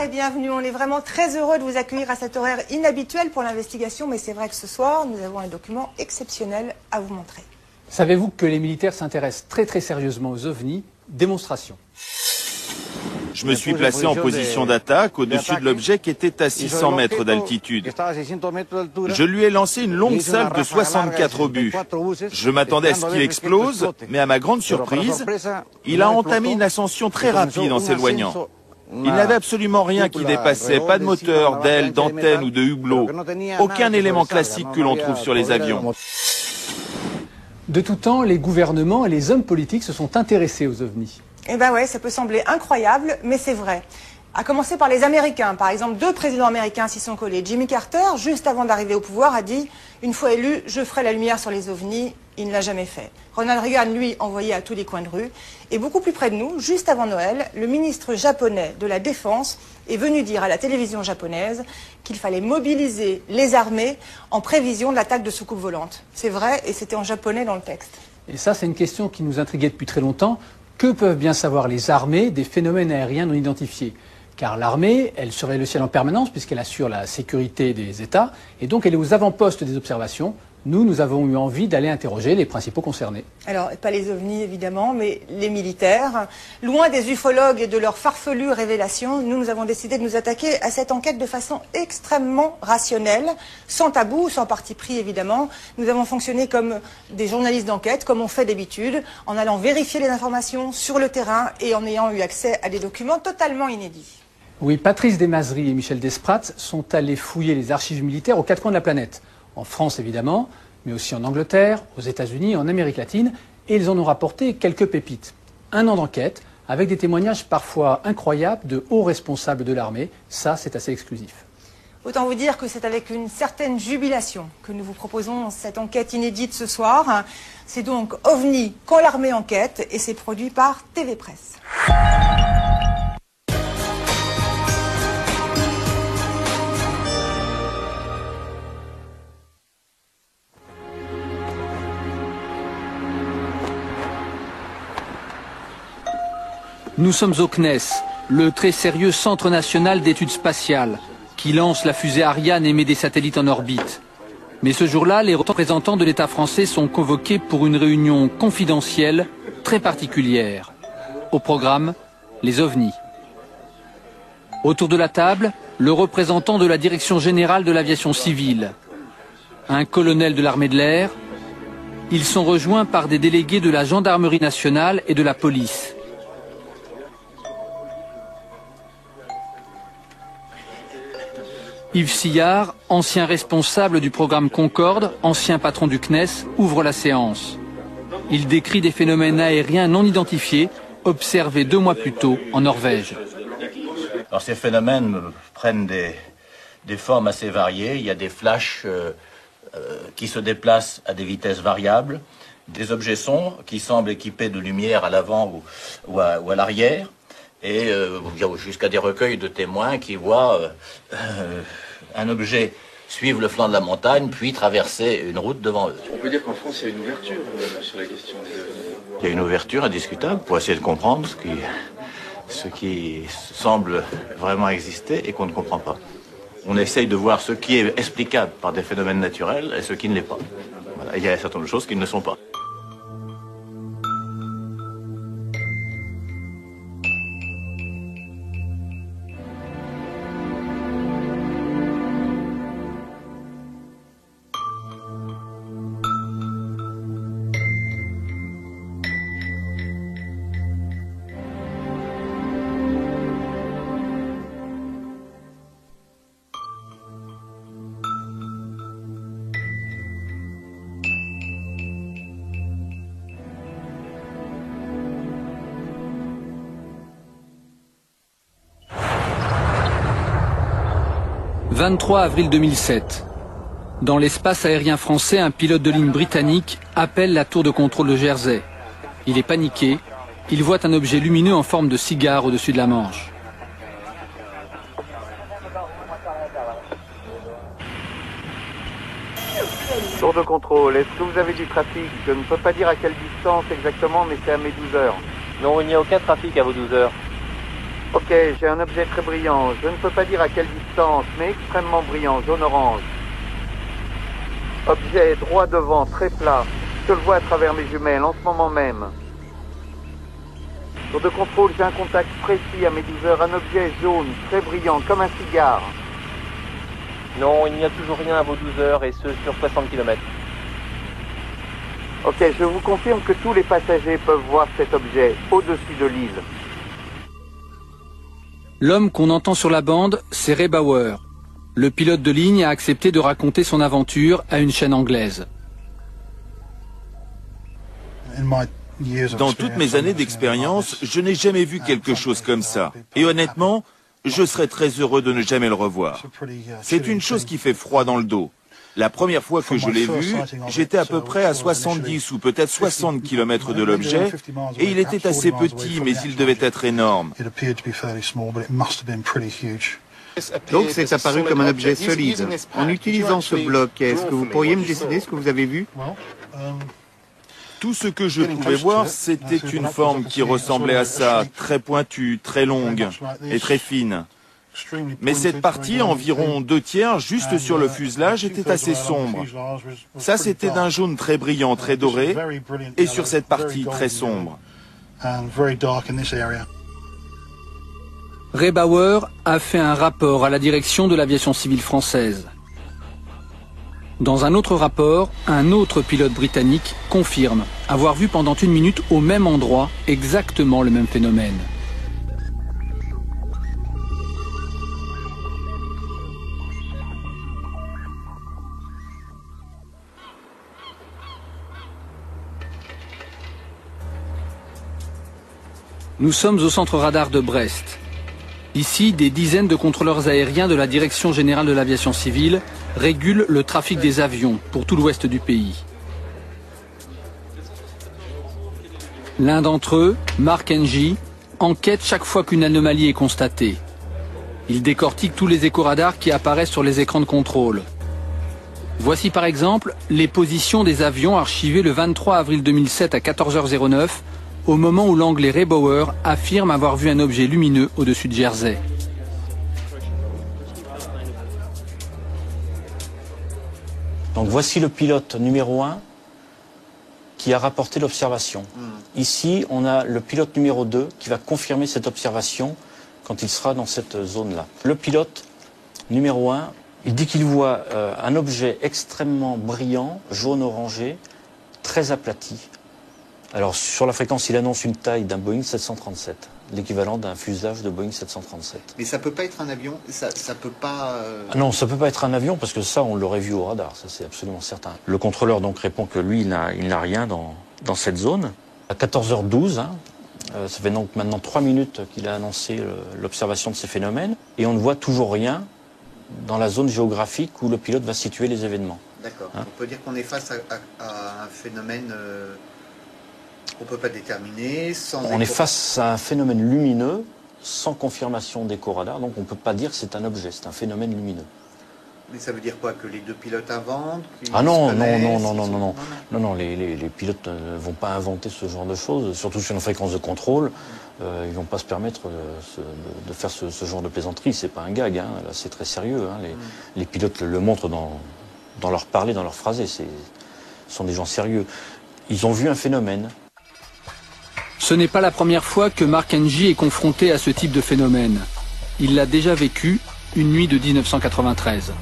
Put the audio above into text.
et bienvenue. On est vraiment très heureux de vous accueillir à cet horaire inhabituel pour l'investigation, mais c'est vrai que ce soir, nous avons un document exceptionnel à vous montrer. Savez-vous que les militaires s'intéressent très sérieusement aux ovnis? Démonstration. Je me suis placé en position d'attaque au-dessus de l'objet qui était à 600 mètres d'altitude. Je lui ai lancé une longue salve de 64 obus. Je m'attendais à ce qu'il explose, mais à ma grande surprise, il a entamé une ascension très rapide en s'éloignant. Il n'avait absolument rien qui dépassait, pas de moteur, d'aile, d'antenne ou de hublot. Aucun élément classique que l'on trouve sur les avions. De tout temps, les gouvernements et les hommes politiques se sont intéressés aux ovnis. Eh ben ouais, ça peut sembler incroyable, mais c'est vrai. À commencer par les Américains. Par exemple, 2 présidents américains s'y sont collés. Jimmy Carter, juste avant d'arriver au pouvoir, a dit « Une fois élu, je ferai la lumière sur les ovnis ». Il ne l'a jamais fait. Ronald Reagan, lui, envoyé à tous les coins de rue. Et beaucoup plus près de nous, juste avant Noël, le ministre japonais de la Défense est venu dire à la télévision japonaise qu'il fallait mobiliser les armées en prévision de l'attaque de soucoupes volantes. C'est vrai, et c'était en japonais dans le texte. Et ça, c'est une question qui nous intriguait depuis très longtemps. Que peuvent bien savoir les armées des phénomènes aériens non identifiés? Car l'armée, elle surveille le ciel en permanence puisqu'elle assure la sécurité des États et donc elle est aux avant-postes des observations. Nous avons eu envie d'aller interroger les principaux concernés. Alors, pas les ovnis évidemment, mais les militaires. Loin des ufologues et de leurs farfelues révélations, nous avons décidé de nous attaquer à cette enquête de façon extrêmement rationnelle, sans tabou, sans parti pris évidemment. Nous avons fonctionné comme des journalistes d'enquête, comme on fait d'habitude, en allant vérifier les informations sur le terrain et en ayant eu accès à des documents totalement inédits. Oui, Patrice Desmazeries et Michel Desprats sont allés fouiller les archives militaires aux 4 coins de la planète. En France évidemment, mais aussi en Angleterre, aux États-Unis, en Amérique latine, et ils en ont rapporté quelques pépites. 1 an d'enquête, avec des témoignages parfois incroyables de hauts responsables de l'armée, ça c'est assez exclusif. Autant vous dire que c'est avec une certaine jubilation que nous vous proposons cette enquête inédite ce soir. C'est donc OVNI quand l'armée enquête et c'est produit par TV Presse. Nous sommes au CNES, le très sérieux Centre national d'études spatiales, qui lance la fusée Ariane et met des satellites en orbite. Mais ce jour-là, les représentants de l'État français sont convoqués pour une réunion confidentielle très particulière. Au programme, les ovnis. Autour de la table, le représentant de la Direction générale de l'aviation civile, un colonel de l'armée de l'air. Ils sont rejoints par des délégués de la gendarmerie nationale et de la police. Yves Sillard, ancien responsable du programme Concorde, ancien patron du CNES, ouvre la séance. Il décrit des phénomènes aériens non identifiés, observés 2 mois plus tôt en Norvège. Alors ces phénomènes prennent des formes assez variées. Il y a des flashs qui se déplacent à des vitesses variables, des objets sombres qui semblent équipés de lumière à l'avant ou à l'arrière. Et jusqu'à des recueils de témoins qui voient un objet suivre le flanc de la montagne, puis traverser une route devant eux. On peut dire qu'en France, il y a une ouverture sur la question des ovnis. Il y a une ouverture indiscutable pour essayer de comprendre ce qui semble vraiment exister et qu'on ne comprend pas. On essaye de voir ce qui est explicable par des phénomènes naturels et ce qui ne l'est pas. Voilà. Il y a un certain nombre de choses qui ne le sont pas. « 23 avril 2007. Dans l'espace aérien français, un pilote de ligne britannique appelle la tour de contrôle de Jersey. Il est paniqué. Il voit un objet lumineux en forme de cigare au-dessus de la Manche. Tour de contrôle, est-ce que vous avez du trafic? Je ne peux pas dire à quelle distance exactement, mais c'est à mes 12 heures. Non, il n'y a aucun trafic à vos 12 heures. Ok, j'ai un objet très brillant. Je ne peux pas dire à quelle distance, mais extrêmement brillant, jaune-orange. Objet droit devant, très plat. Je le vois à travers mes jumelles en ce moment même. Tour de contrôle, j'ai un contact précis à mes 12 heures. Un objet jaune, très brillant, comme un cigare. Non, il n'y a toujours rien à vos 12 heures et ce sur 60 km. Ok, je vous confirme que tous les passagers peuvent voir cet objet au-dessus de l'île. L'homme qu'on entend sur la bande, c'est Ray Bauer. Le pilote de ligne a accepté de raconter son aventure à une chaîne anglaise. Dans toutes mes années d'expérience, je n'ai jamais vu quelque chose comme ça. Et honnêtement, je serais très heureux de ne jamais le revoir. C'est une chose qui fait froid dans le dos. La première fois que je l'ai vu, j'étais à peu près à 70 ou peut-être 60 km de l'objet, et il était assez petit, mais il devait être énorme. Donc c'est apparu comme un objet solide. En utilisant ce bloc, est-ce que vous pourriez me décider ce que vous avez vu? Tout ce que je pouvais voir, c'était une forme qui ressemblait à ça, très pointue, très longue et très fine. Mais cette partie, environ 2/3, juste sur le fuselage, était assez sombre. Ça, c'était d'un jaune très brillant, très doré, et sur cette partie très sombre. Ray Bauer a fait un rapport à la direction de l'aviation civile française. Dans un autre rapport, un autre pilote britannique confirme avoir vu pendant 1 minute au même endroit exactement le même phénomène. Nous sommes au centre radar de Brest. Ici, des dizaines de contrôleurs aériens de la Direction générale de l'aviation civile régulent le trafic des avions pour tout l'ouest du pays. L'un d'entre eux, Mark Ng, enquête chaque fois qu'une anomalie est constatée. Il décortique tous les écoradars qui apparaissent sur les écrans de contrôle. Voici par exemple les positions des avions archivées le 23 avril 2007 à 14h09, au moment où l'anglais Ray Bauer affirme avoir vu un objet lumineux au-dessus de Jersey. Donc voici le pilote numéro 1 qui a rapporté l'observation. Ici, on a le pilote numéro 2 qui va confirmer cette observation quand il sera dans cette zone-là. Le pilote numéro 1, il dit qu'il voit un objet extrêmement brillant, jaune-orangé, très aplati. Alors sur la fréquence, il annonce une taille d'un Boeing 737, l'équivalent d'un fuselage de Boeing 737. Mais ça peut pas être un avion, ça peut pas... Ah non, ça peut pas être un avion parce que ça, on l'aurait vu au radar, ça c'est absolument certain. Le contrôleur donc répond que lui, il n'a rien dans cette zone. À 14h12, ça fait donc maintenant 3 minutes qu'il a annoncé l'observation de ces phénomènes, et on ne voit toujours rien dans la zone géographique où le pilote va situer les événements. D'accord. On peut dire qu'on est face à un phénomène... qu'on ne peut pas déterminer, On est face à un phénomène lumineux, sans confirmation d'éco-radar, donc on ne peut pas dire que c'est un objet, c'est un phénomène lumineux. Mais ça veut dire quoi? Que les deux pilotes inventent? Ah non, non, les pilotes ne vont pas inventer ce genre de choses, surtout sur une fréquence de contrôle, ils ne vont pas se permettre de faire ce genre de plaisanterie, c'est pas un gag, là c'est très sérieux, les pilotes le montrent dans leur parler, dans leur phrasé, ce sont des gens sérieux. Ils ont vu un phénomène. Ce n'est pas la première fois que Mark Ng est confronté à ce type de phénomène. Il l'a déjà vécu une nuit de 1993.